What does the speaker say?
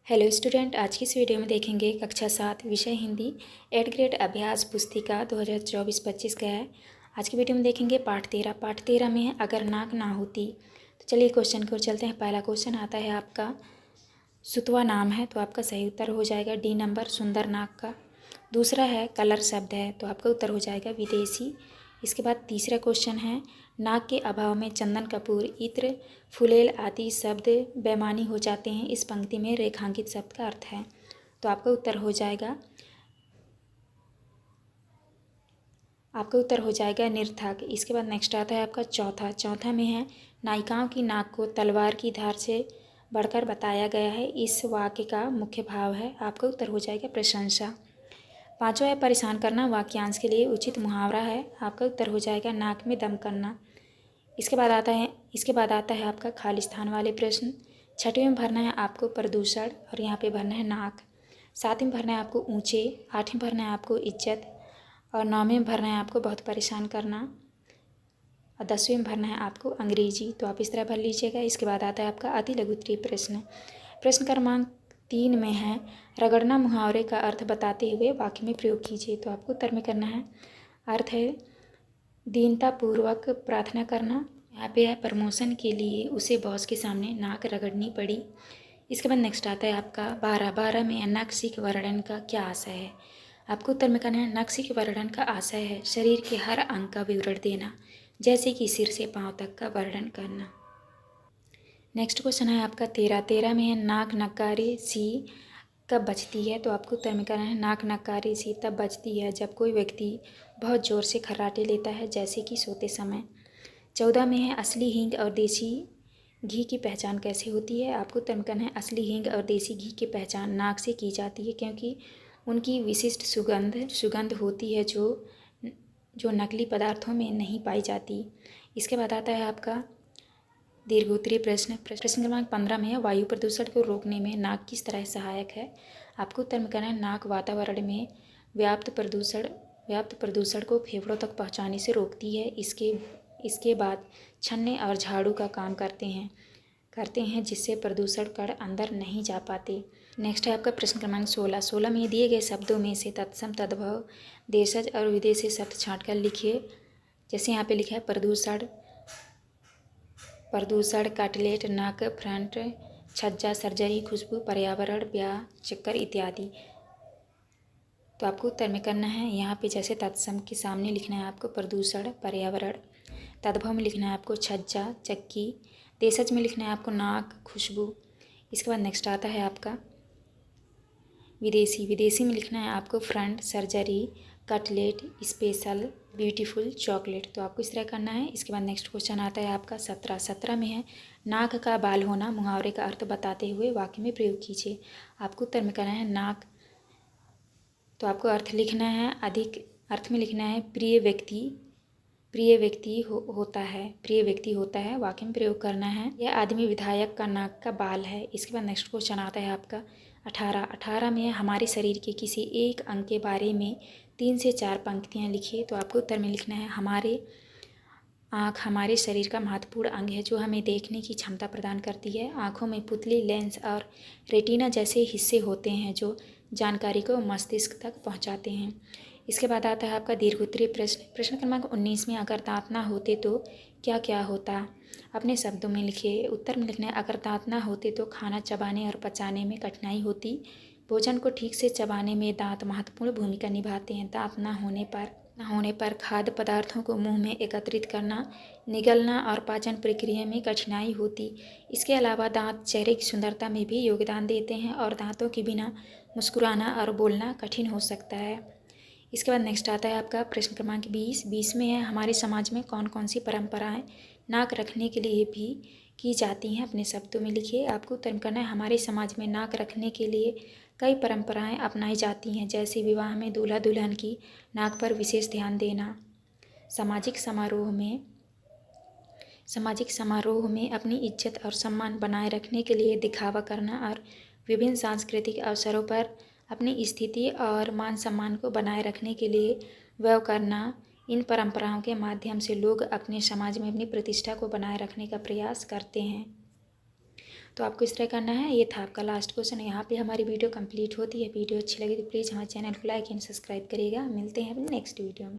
Hello student, आज की इस वीडियो में देखेंगे कक्षा 7 विषय हिंदी 8 ग्रेड अभ्यास पुस्तिका 2024-25 का है। आज की वीडियो में देखेंगे पाठ 13 में है अगर नाक ना होती। तो चलिए क्वेश्चन की ओर चलते हैं। पहला क्वेश्चन आता है आपका सुतवा नाम है, तो आपका सही उत्तर हो जाएगा डी नंबर सुंदर नाक का। दूसरा है कलर शब्द है, तो आपका उत्तर हो जाएगा विदेशी। इसके बाद तीसरा क्वेश्चन है नाक के अभाव में चंदन कपूर इत्र फुलेल आदि शब्द बेमानी हो जाते हैं। इस पंक्ति में रेखांकित शब्द का अर्थ है, तो आपका उत्तर हो जाएगा निर्थक। इसके बाद नेक्स्ट आता है आपका चौथा में है नायिकाओं की नाक को तलवार की धार से बढ़कर बताया गया है। इस वाक्य का मुख्य भाव है, आपका उत्तर हो जाएगा प्रशंसा। पांचवा है परेशान करना वाक्यांश के लिए उचित मुहावरा है, आपका उत्तर हो जाएगा नाक में दम करना। इसके बाद आता है आपका खाली स्थान वाले प्रश्न। छठवें में भरना है आपको प्रदूषण और यहाँ पे भरना है नाक। सातवें में भरना है आपको ऊंचे। आठवें में भरना है आपको इज्जत और नौवें में भरना है आपको बहुत परेशान करना और 10वें में भरना है आपको अंग्रेजी। तो आप इस तरह भर लीजिएगा। इसके बाद आता है आपका अति लघु उत्तरीय प्रश्न। प्रश्न क्रमांक 3 में है रगड़ना मुहावरे का अर्थ बताते हुए वाक्य में प्रयोग कीजिए। तो आपको उत्तर में करना है अर्थ है दीनतापूर्वक प्रार्थना करना। यहाँ पे है प्रमोशन के लिए उसे बॉस के सामने नाक रगड़नी पड़ी। इसके बाद नेक्स्ट आता है आपका 12 में नक्सिक वर्णन का क्या आशय है। आपको उत्तर में करना है नक्सिक वर्णन का आशय है शरीर के हर अंग का विवरण देना, जैसे कि सिर से पांव तक का वर्णन करना। नेक्स्ट क्वेश्चन है आपका 13 में है नाक नकारी सी कब बजती है। तो आपको उत्तर में करना है नाक नकारी सी तब बजती है जब कोई व्यक्ति बहुत ज़ोर से खर्राटे लेता है, जैसे कि सोते समय। 14 में है असली हींग और देसी घी की पहचान कैसे होती है। आपको उत्तर में करना है असली हींग और देसी घी की पहचान नाक से की जाती है, क्योंकि उनकी विशिष्ट सुगंध होती है जो नकली पदार्थों में नहीं पाई जाती। इसके बाद आता है आपका दीर्घोत्तरीय प्रश्न क्रमांक 15 में है वायु प्रदूषण को रोकने में नाक किस तरह सहायक है। आपको उत्तर में करना है नाक वातावरण में व्याप्त प्रदूषण को फेफड़ों तक पहुंचाने से रोकती है। इसके बाद छन्ने और झाड़ू का काम करते हैं जिससे प्रदूषण कण अंदर नहीं जा पाते। नेक्स्ट है आपका प्रश्न क्रमांक 16 में दिए गए शब्दों में से तत्सम तद्भव देशज और विदेशी शब्द छाँट कर लिखिए। जैसे यहाँ पे लिखा है प्रदूषण कटलेट नाक फ्रंट छज्जा सर्जरी खुशबू पर्यावरण ब्याह चक्कर इत्यादि। तो आपको उत्तर में करना है यहाँ पे जैसे तत्सम के सामने लिखना है आपको प्रदूषण पर्यावरण, तद्भव में लिखना है आपको छज्जा चक्की, देशज में लिखना है आपको नाक खुशबू। इसके बाद नेक्स्ट आता है आपका विदेशी में लिखना है आपको front surgery cutlet special beautiful chocolate. तो आपको इस तरह करना है। इसके बाद नेक्स्ट क्वेश्चन आता है आपका 17 में है नाक का बाल होना मुहावरे का अर्थ बताते हुए वाक्य में प्रयोग कीजिए। आपको उत्तर में करना है नाक। तो आपको अर्थ लिखना है अर्थ में लिखना है प्रिय व्यक्ति होता है वाक्य में प्रयोग करना है। यह आदमी विधायक का नाक का बाल है। इसके बाद नेक्स्ट क्वेश्चन आता है आपका 18 में हमारे शरीर के किसी एक अंग के बारे में 3 से 4 पंक्तियाँ लिखिए। तो आपको उत्तर में लिखना है आँख हमारे शरीर का महत्वपूर्ण अंग है जो हमें देखने की क्षमता प्रदान करती है। आँखों में पुतली लेंस और रेटिना जैसे हिस्से होते हैं जो जानकारी को मस्तिष्क तक पहुँचाते हैं। इसके बाद आता है आपका दीर्घोत्तरीय प्रश्न क्रमांक 19 में अगर दांत ना होते तो क्या क्या होता। अपने शब्दों में लिखिए। उत्तर में लिखना है अगर दांत ना होते तो खाना चबाने और पचाने में कठिनाई होती। भोजन को ठीक से चबाने में दांत महत्वपूर्ण भूमिका निभाते हैं। दांत ना होने पर खाद्य पदार्थों को मुंह में एकत्रित करना निगलना और पाचन प्रक्रिया में कठिनाई होती। इसके अलावा दांत चेहरे की सुंदरता में भी योगदान देते हैं और दांतों के बिना मुस्कुराना और बोलना कठिन हो सकता है। इसके बाद नेक्स्ट आता है आपका प्रश्न क्रमांक 20 में है हमारे समाज में कौन कौन सी परंपराएं नाक रखने के लिए भी की जाती हैं। अपने शब्दों में लिखिए। आपको उत्तर करना है हमारे समाज में नाक रखने के लिए कई परंपराएं अपनाई जाती हैं, जैसे विवाह में दूल्हा दुल्हन की नाक पर विशेष ध्यान देना, सामाजिक समारोह में अपनी इज्जत और सम्मान बनाए रखने के लिए दिखावा करना और विभिन्न सांस्कृतिक अवसरों पर अपनी स्थिति और मान सम्मान को बनाए रखने के लिए व्यय करना। इन परंपराओं के माध्यम से लोग अपने समाज में अपनी प्रतिष्ठा को बनाए रखने का प्रयास करते हैं। तो आपको इस तरह करना है। ये था आपका लास्ट क्वेश्चन। यहाँ पे हमारी वीडियो कंप्लीट होती है। वीडियो अच्छी लगी तो प्लीज़ हमारे चैनल को लाइक एंड सब्सक्राइब करिएगा। मिलते हैं अपने नेक्स्ट वीडियो में।